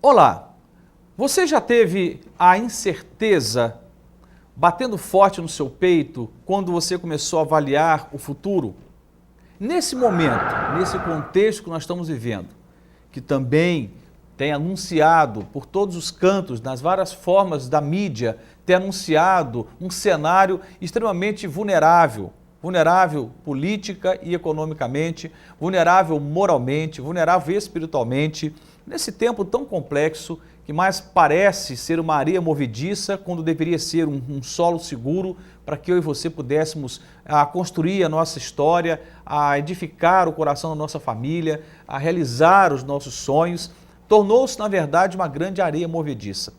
Olá, você já teve a incerteza batendo forte no seu peito quando você começou a avaliar o futuro? Nesse momento, nesse contexto que nós estamos vivendo, que também tem anunciado por todos os cantos, nas várias formas da mídia, tem anunciado um cenário extremamente vulnerável política e economicamente, vulnerável moralmente, vulnerável espiritualmente, nesse tempo tão complexo que mais parece ser uma areia movediça quando deveria ser um solo seguro para que eu e você pudéssemos construir a nossa história, a edificar o coração da nossa família, a realizar os nossos sonhos, tornou-se na verdade uma grande areia movediça.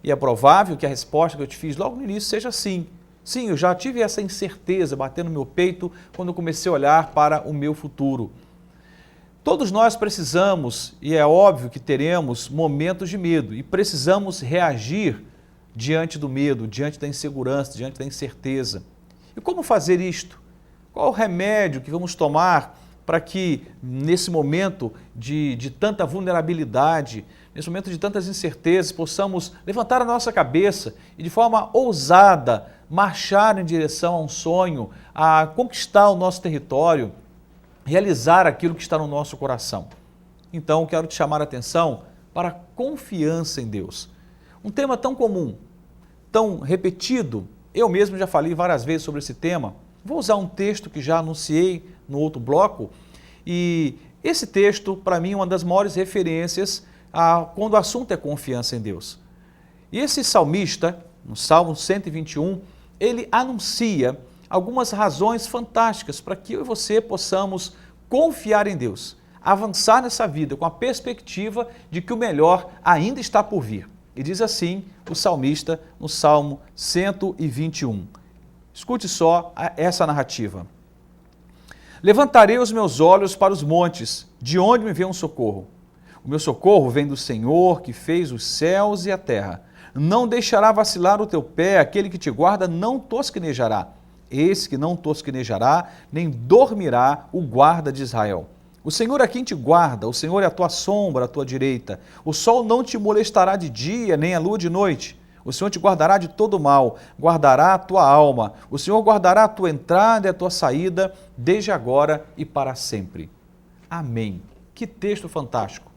E é provável que a resposta que eu te fiz logo no início seja sim. Sim, eu já tive essa incerteza batendo no meu peito quando eu comecei a olhar para o meu futuro. Todos nós precisamos, e é óbvio que teremos momentos de medo, e precisamos reagir diante do medo, diante da insegurança, diante da incerteza. E como fazer isto? Qual o remédio que vamos tomar para que nesse momento de tanta vulnerabilidade, nesse momento de tantas incertezas, possamos levantar a nossa cabeça e de forma ousada marchar em direção a um sonho, a conquistar o nosso território, realizar aquilo que está no nosso coração. Então, quero te chamar a atenção para a confiança em Deus. Um tema tão comum, tão repetido, eu mesmo já falei várias vezes sobre esse tema. Vou usar um texto que já anunciei no outro bloco, e esse texto, para mim, é uma das maiores referências quando o assunto é confiança em Deus. E esse salmista, no Salmo 121, ele anuncia algumas razões fantásticas para que eu e você possamos confiar em Deus, avançar nessa vida com a perspectiva de que o melhor ainda está por vir. E diz assim o salmista no Salmo 121. Escute só essa narrativa. Levantarei os meus olhos para os montes, de onde me vem um socorro. O meu socorro vem do Senhor, que fez os céus e a terra. Não deixará vacilar o teu pé, aquele que te guarda não tosquenejará. Esse que não tosquenejará, nem dormirá o guarda de Israel. O Senhor é quem te guarda, o Senhor é a tua sombra, a tua direita. O sol não te molestará de dia, nem a lua de noite. O Senhor te guardará de todo mal, guardará a tua alma. O Senhor guardará a tua entrada e a tua saída, desde agora e para sempre. Amém. Que texto fantástico.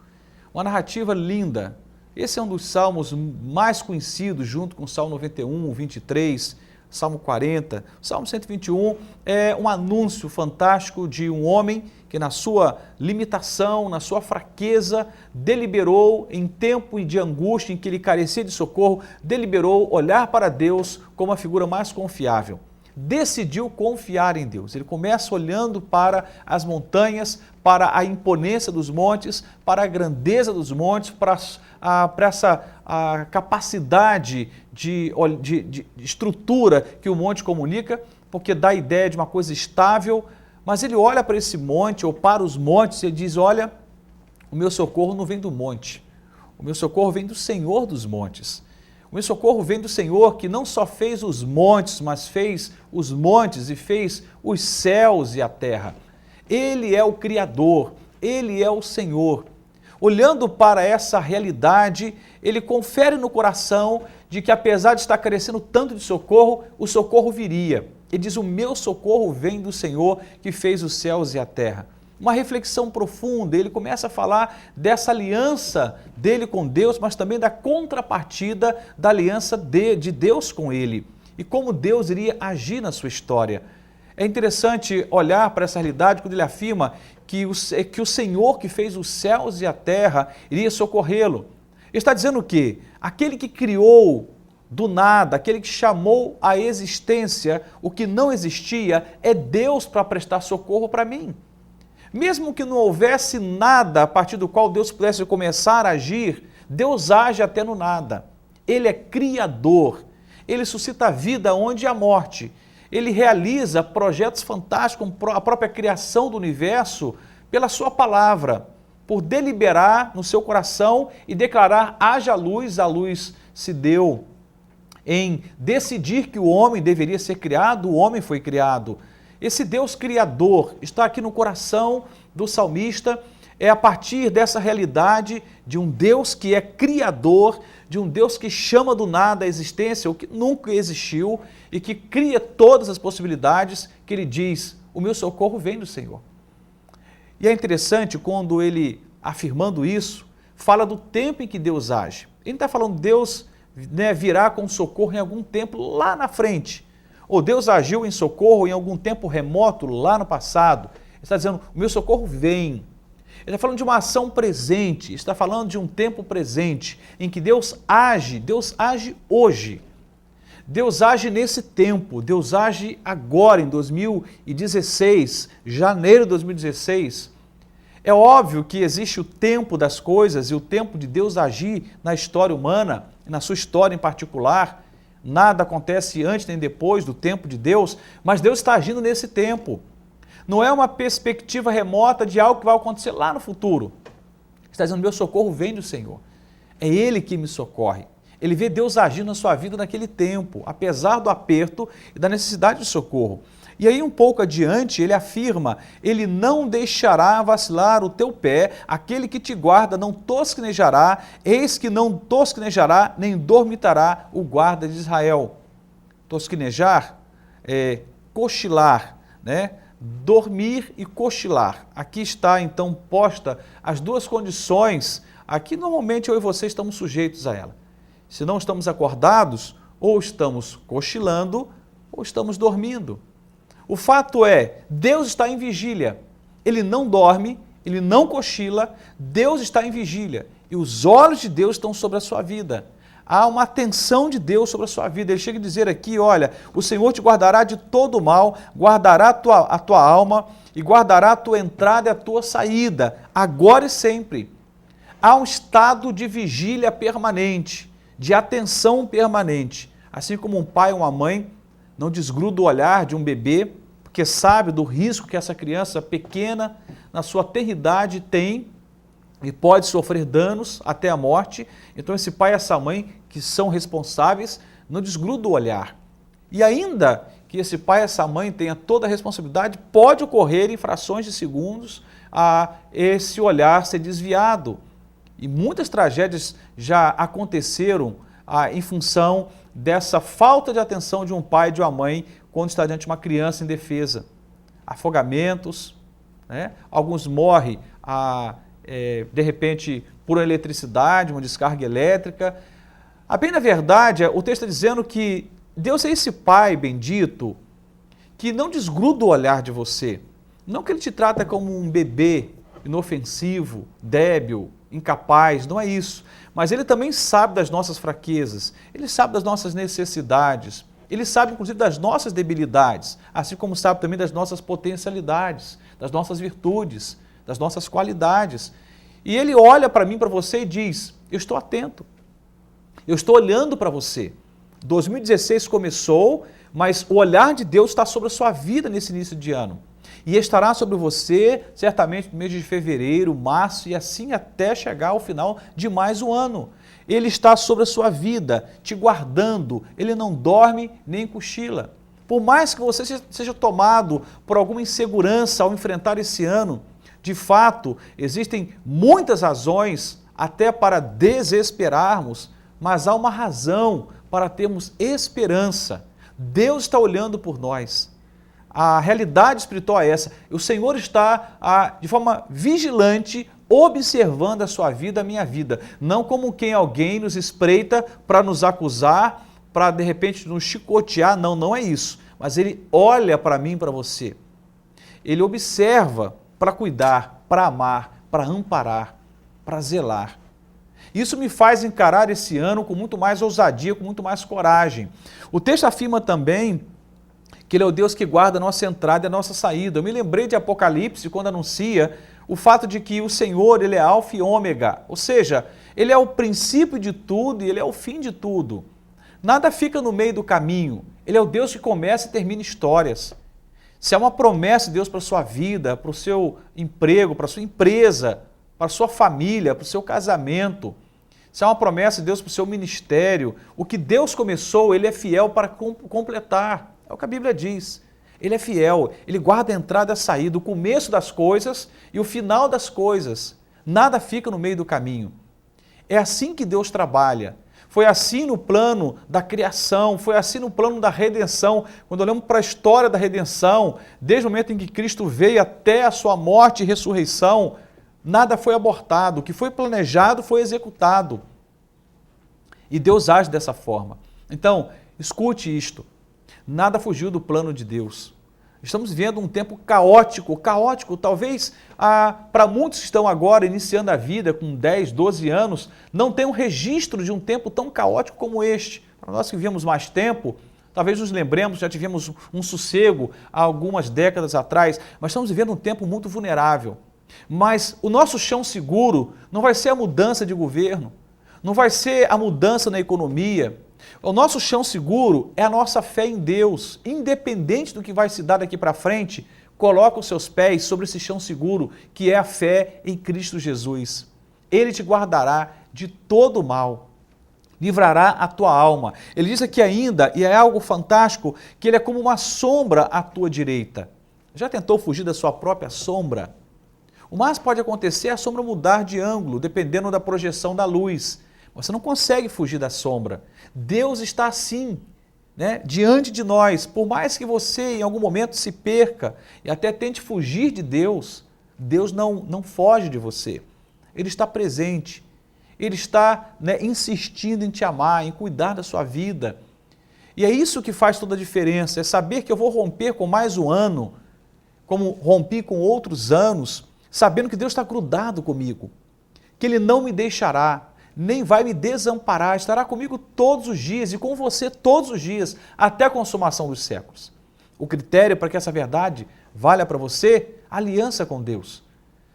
Uma narrativa linda. Esse é um dos salmos mais conhecidos, junto com o Salmo 91, 23, Salmo 40. O Salmo 121 é um anúncio fantástico de um homem que na sua limitação, na sua fraqueza, deliberou em tempo de angústia em que ele carecia de socorro, deliberou olhar para Deus como a figura mais confiável. Decidiu confiar em Deus. Ele começa olhando para as montanhas, para a imponência dos montes, para a grandeza dos montes, para essa capacidade de estrutura que o monte comunica, porque dá a ideia de uma coisa estável, mas ele olha para esse monte ou para os montes e diz, olha, o meu socorro não vem do monte, o meu socorro vem do Senhor dos montes. O meu socorro vem do Senhor que não só fez os montes, mas fez os montes e fez os céus e a terra. Ele é o Criador, Ele é o Senhor. Olhando para essa realidade, ele confere no coração de que apesar de estar carecendo tanto de socorro, o socorro viria. Ele diz, o meu socorro vem do Senhor que fez os céus e a terra. Uma reflexão profunda, ele começa a falar dessa aliança dele com Deus, mas também da contrapartida da aliança de Deus com ele e como Deus iria agir na sua história. É interessante olhar para essa realidade quando ele afirma que o Senhor que fez os céus e a terra iria socorrê-lo. Ele está dizendo o quê? Aquele que criou do nada, aquele que chamou à existência o que não existia, é Deus para prestar socorro para mim. Mesmo que não houvesse nada a partir do qual Deus pudesse começar a agir, Deus age até no nada. Ele é criador, ele suscita a vida onde há morte. Ele realiza projetos fantásticos, como a própria criação do universo, pela sua palavra, por deliberar no seu coração e declarar, haja luz, a luz se deu. Em decidir que o homem deveria ser criado, o homem foi criado. Esse Deus criador está aqui no coração do salmista, É a partir dessa realidade de um Deus que é criador, de um Deus que chama do nada a existência, o que nunca existiu e que cria todas as possibilidades, que ele diz: o meu socorro vem do Senhor. E é interessante quando ele, afirmando isso, fala do tempo em que Deus age. Ele não está falando Deus virá com socorro em algum tempo lá na frente, ou Deus agiu em socorro em algum tempo remoto lá no passado. Ele está dizendo: o meu socorro vem. Ele está falando de uma ação presente, está falando de um tempo presente, em que Deus age hoje. Deus age nesse tempo, Deus age agora, em 2016, janeiro de 2016. É óbvio que existe o tempo das coisas e o tempo de Deus agir na história humana, na sua história em particular. Nada acontece antes nem depois do tempo de Deus, mas Deus está agindo nesse tempo. Não é uma perspectiva remota de algo que vai acontecer lá no futuro. Está dizendo: meu socorro vem do Senhor. É Ele que me socorre. Ele vê Deus agindo na sua vida naquele tempo, apesar do aperto e da necessidade de socorro. E aí, um pouco adiante, ele afirma: ele não deixará vacilar o teu pé, aquele que te guarda não tosquenejará, eis que não tosquenejará, nem dormitará o guarda de Israel. Tosquenejar é cochilar, né? Dormir e cochilar. Aqui está então posta as duas condições a que normalmente eu e você estamos sujeitos a ela. Se não estamos acordados, ou estamos cochilando, ou estamos dormindo. O fato é, Deus está em vigília. Ele não dorme, ele não cochila, Deus está em vigília. E os olhos de Deus estão sobre a sua vida. Há uma atenção de Deus sobre a sua vida. Ele chega a dizer aqui: olha, o Senhor te guardará de todo o mal, guardará a tua alma e guardará a tua entrada e a tua saída, agora e sempre. Há um estado de vigília permanente, de atenção permanente. Assim como um pai ou uma mãe não desgruda o olhar de um bebê, porque sabe do risco que essa criança pequena, na sua tenridade, tem e pode sofrer danos até a morte. Então esse pai e essa mãe, que são responsáveis, não desgrudam o olhar. E ainda que esse pai e essa mãe tenha toda a responsabilidade, pode ocorrer em frações de segundos a esse olhar ser desviado. E muitas tragédias já aconteceram em função dessa falta de atenção de um pai e de uma mãe quando está diante de uma criança indefesa. Afogamentos, né? Alguns morrem de repente por eletricidade, uma descarga elétrica. A bem na verdade, o texto está dizendo que Deus é esse Pai bendito que não desgruda o olhar de você. Não que Ele te trata como um bebê inofensivo, débil, incapaz, não é isso. Mas Ele também sabe das nossas fraquezas, Ele sabe das nossas necessidades, Ele sabe inclusive das nossas debilidades, assim como sabe também das nossas potencialidades, das nossas virtudes, das nossas qualidades. E Ele olha para mim, para você e diz: eu estou atento, eu estou olhando para você. 2016 começou, mas o olhar de Deus está sobre a sua vida nesse início de ano. E estará sobre você, certamente, no mês de fevereiro, março e assim até chegar ao final de mais um ano. Ele está sobre a sua vida, te guardando, Ele não dorme nem cochila. Por mais que você seja tomado por alguma insegurança ao enfrentar esse ano, de fato, existem muitas razões até para desesperarmos, mas há uma razão para termos esperança. Deus está olhando por nós. A realidade espiritual é essa. O Senhor está de forma vigilante observando a sua vida, a minha vida. Não como quem alguém nos espreita para nos acusar, para de repente nos chicotear. Não, não é isso. Mas Ele olha para mim e para você. Ele observa para cuidar, para amar, para amparar, para zelar. Isso me faz encarar esse ano com muito mais ousadia, com muito mais coragem. O texto afirma também que Ele é o Deus que guarda a nossa entrada e a nossa saída. Eu me lembrei de Apocalipse quando anuncia o fato de que o Senhor, Ele é alfa e ômega, ou seja, Ele é o princípio de tudo e Ele é o fim de tudo. Nada fica no meio do caminho. Ele é o Deus que começa e termina histórias. Se há uma promessa de Deus para a sua vida, para o seu emprego, para a sua empresa, para a sua família, para o seu casamento, se há uma promessa de Deus para o seu ministério, o que Deus começou, Ele é fiel para completar. É o que a Bíblia diz. Ele é fiel, ele guarda a entrada e a saída, o começo das coisas e o final das coisas. Nada fica no meio do caminho. É assim que Deus trabalha. Foi assim no plano da criação, foi assim no plano da redenção. Quando olhamos para a história da redenção, desde o momento em que Cristo veio até a sua morte e ressurreição, nada foi abortado. O que foi planejado foi executado. E Deus age dessa forma. Então, escute isto. Nada fugiu do plano de Deus. Estamos vivendo um tempo caótico, talvez para muitos que estão agora iniciando a vida com 10, 12 anos, não tem um registro de um tempo tão caótico como este. Para nós que vivemos mais tempo, talvez nos lembremos, já tivemos um sossego há algumas décadas atrás, mas estamos vivendo um tempo muito vulnerável. Mas o nosso chão seguro não vai ser a mudança de governo, não vai ser a mudança na economia. O nosso chão seguro é a nossa fé em Deus. Independente do que vai se dar daqui para frente, coloca os seus pés sobre esse chão seguro, que é a fé em Cristo Jesus. Ele te guardará de todo o mal, livrará a tua alma. Ele diz aqui ainda, e é algo fantástico, que ele é como uma sombra à tua direita. Já tentou fugir da sua própria sombra? O mais pode acontecer é a sombra mudar de ângulo, dependendo da projeção da luz. Você não consegue fugir da sombra. Deus está assim, né, diante de nós. Por mais que você em algum momento se perca e até tente fugir de Deus, Deus não foge de você. Ele está presente. Ele está, né, insistindo em te amar, em cuidar da sua vida. E é isso que faz toda a diferença. É saber que eu vou romper com mais um ano, como rompi com outros anos, sabendo que Deus está grudado comigo, que Ele não me deixará, nem vai me desamparar, estará comigo todos os dias e com você todos os dias, até a consumação dos séculos. O critério para que essa verdade valha para você, aliança com Deus,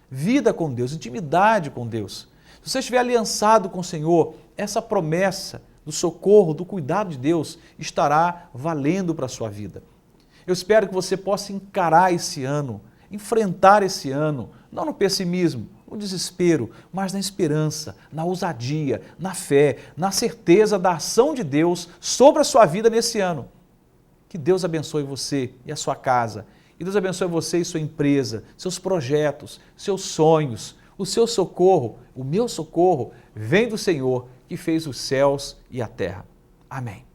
vida com Deus, intimidade com Deus. Se você estiver aliançado com o Senhor, essa promessa do socorro, do cuidado de Deus estará valendo para a sua vida. Eu espero que você possa encarar esse ano, enfrentar esse ano, não no pessimismo, no desespero, mas na esperança, na ousadia, na fé, na certeza da ação de Deus sobre a sua vida nesse ano. Que Deus abençoe você e a sua casa. Que Deus abençoe você e sua empresa, seus projetos, seus sonhos. O seu socorro, o meu socorro, vem do Senhor que fez os céus e a terra. Amém.